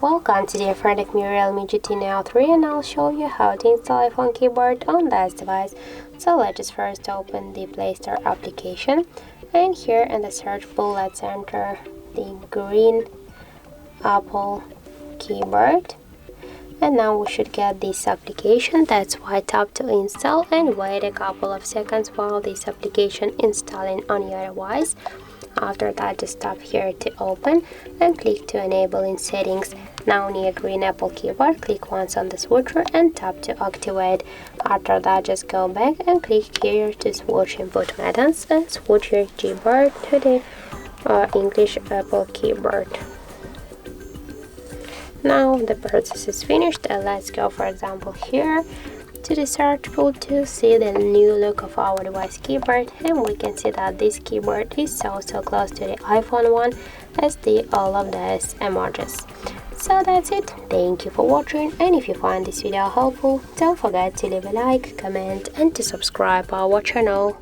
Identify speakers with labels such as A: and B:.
A: Welcome, today in front of me Realme GT Neo 3 and I'll show you how to install iPhone keyboard on this device. So let's just first open the Play Store application, and here in the search bar let's enter the green Apple keyboard. And now we should get this application. That's why tap to install and wait a couple of seconds while this application installing on your device. After that, just tap here to open and click to enable in settings. Now near green Apple keyboard, click once on the switcher and tap to activate. After that, just go back and click here to switch input methods and switch your keyboard to the English Apple keyboard. Now the process is finished, and let's go, for example, here to the search tool to see the new look of our device keyboard, and we can see that this keyboard is so close to the iPhone one as all of these emojis. So that's it. Thank you for watching, and if you find this video helpful, don't forget to leave a like, comment and to subscribe our channel.